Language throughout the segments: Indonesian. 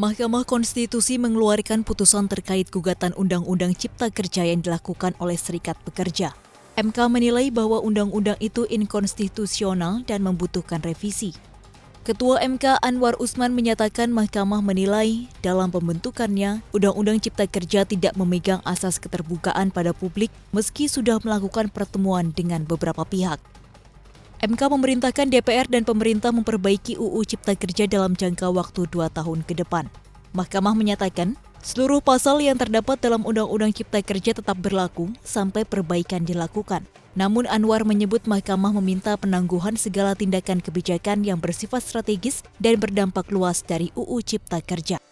Mahkamah Konstitusi mengeluarkan putusan terkait gugatan Undang-Undang Cipta Kerja yang dilakukan oleh Serikat Pekerja. MK menilai bahwa undang-undang itu inkonstitusional dan membutuhkan revisi. Ketua MK Anwar Usman menyatakan Mahkamah menilai dalam pembentukannya, Undang-Undang Cipta Kerja tidak memegang asas keterbukaan pada publik meski sudah melakukan pertemuan dengan beberapa pihak. MK memerintahkan DPR dan pemerintah memperbaiki UU Cipta Kerja dalam jangka waktu 2 tahun ke depan. Mahkamah menyatakan, seluruh pasal yang terdapat dalam Undang-Undang Cipta Kerja tetap berlaku sampai perbaikan dilakukan. Namun Anwar menyebut Mahkamah meminta penangguhan segala tindakan kebijakan yang bersifat strategis dan berdampak luas dari UU Cipta Kerja.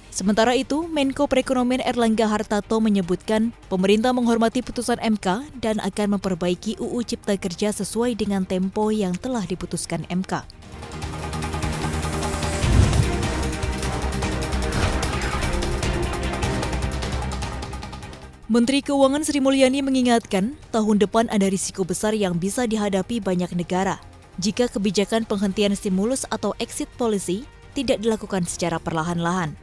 Sementara itu, Menko Perekonomian Erlangga Hartarto menyebutkan pemerintah menghormati putusan MK dan akan memperbaiki UU Cipta Kerja sesuai dengan tempo yang telah diputuskan MK. Menteri Keuangan Sri Mulyani mengingatkan, tahun depan ada risiko besar yang bisa dihadapi banyak negara jika kebijakan penghentian stimulus atau exit policy tidak dilakukan secara perlahan-lahan.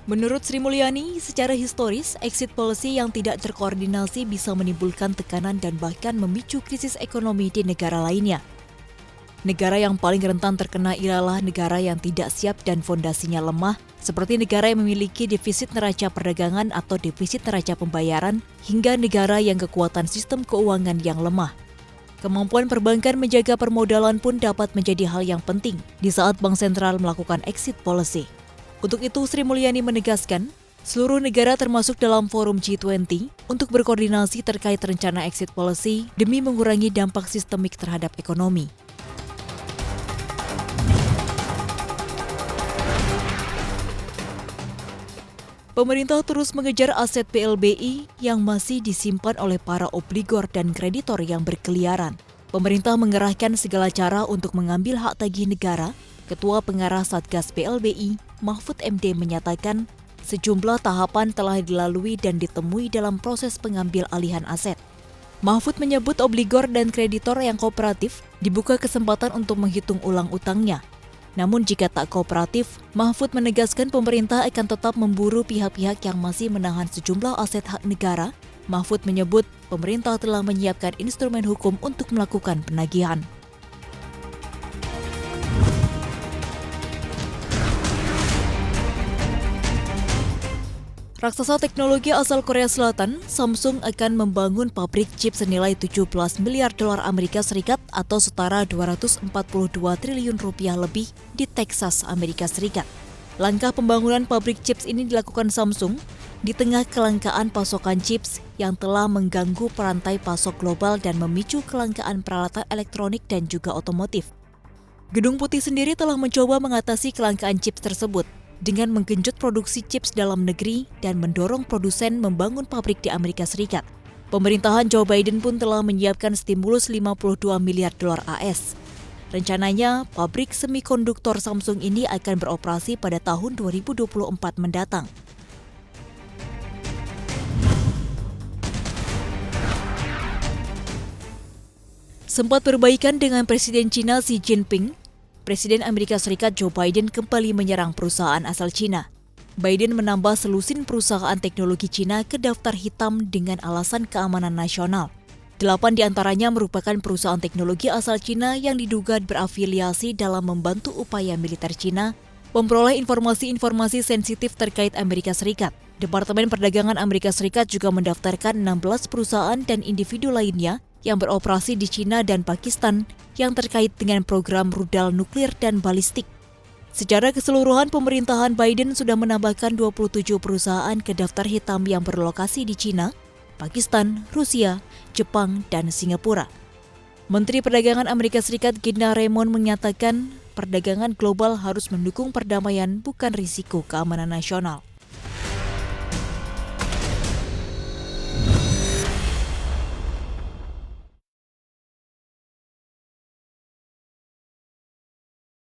Menurut Sri Mulyani, secara historis, exit policy yang tidak terkoordinasi bisa menimbulkan tekanan dan bahkan memicu krisis ekonomi di negara lainnya. Negara yang paling rentan terkena ialah negara yang tidak siap dan fondasinya lemah, seperti negara yang memiliki defisit neraca perdagangan atau defisit neraca pembayaran, hingga negara yang kekuatan sistem keuangan yang lemah. Kemampuan perbankan menjaga permodalan pun dapat menjadi hal yang penting di saat Bank Sentral melakukan exit policy. Untuk itu, Sri Mulyani menegaskan, seluruh negara termasuk dalam forum G20 untuk berkoordinasi terkait rencana exit policy demi mengurangi dampak sistemik terhadap ekonomi. Pemerintah terus mengejar aset PLBI yang masih disimpan oleh para obligor dan kreditor yang berkeliaran. Pemerintah mengerahkan segala cara untuk mengambil hak tagih negara. Ketua Pengarah Satgas PLBI, Mahfud MD menyatakan sejumlah tahapan telah dilalui dan ditemui dalam proses pengambil alihan aset. Mahfud menyebut obligor dan kreditor yang kooperatif dibuka kesempatan untuk menghitung ulang utangnya. Namun jika tak kooperatif, Mahfud menegaskan pemerintah akan tetap memburu pihak-pihak yang masih menahan sejumlah aset hak negara. Mahfud menyebut pemerintah telah menyiapkan instrumen hukum untuk melakukan penagihan. Raksasa teknologi asal Korea Selatan, Samsung akan membangun pabrik chip senilai 17 miliar dolar Amerika Serikat atau setara 242 triliun rupiah lebih di Texas, Amerika Serikat. Langkah pembangunan pabrik chips ini dilakukan Samsung di tengah kelangkaan pasokan chips yang telah mengganggu perantai pasok global dan memicu kelangkaan peralatan elektronik dan juga otomotif. Gedung Putih sendiri telah mencoba mengatasi kelangkaan chips tersebut dengan menggenjot produksi chips dalam negeri dan mendorong produsen membangun pabrik di Amerika Serikat. Pemerintahan Joe Biden pun telah menyiapkan stimulus 52 miliar dolar AS. Rencananya, pabrik semikonduktor Samsung ini akan beroperasi pada tahun 2024 mendatang. Sempat berbaikan dengan Presiden China Xi Jinping, Presiden Amerika Serikat Joe Biden kembali menyerang perusahaan asal China. Biden menambah selusin perusahaan teknologi China ke daftar hitam dengan alasan keamanan nasional. 8 diantaranya merupakan perusahaan teknologi asal China yang diduga berafiliasi dalam membantu upaya militer China memperoleh informasi-informasi sensitif terkait Amerika Serikat. Departemen Perdagangan Amerika Serikat juga mendaftarkan 16 perusahaan dan individu lainnya yang beroperasi di China dan Pakistan yang terkait dengan program rudal nuklir dan balistik. Secara keseluruhan, pemerintahan Biden sudah menambahkan 27 perusahaan ke daftar hitam yang berlokasi di China, Pakistan, Rusia, Jepang, dan Singapura. Menteri Perdagangan Amerika Serikat Gina Raymond menyatakan perdagangan global harus mendukung perdamaian bukan risiko keamanan nasional.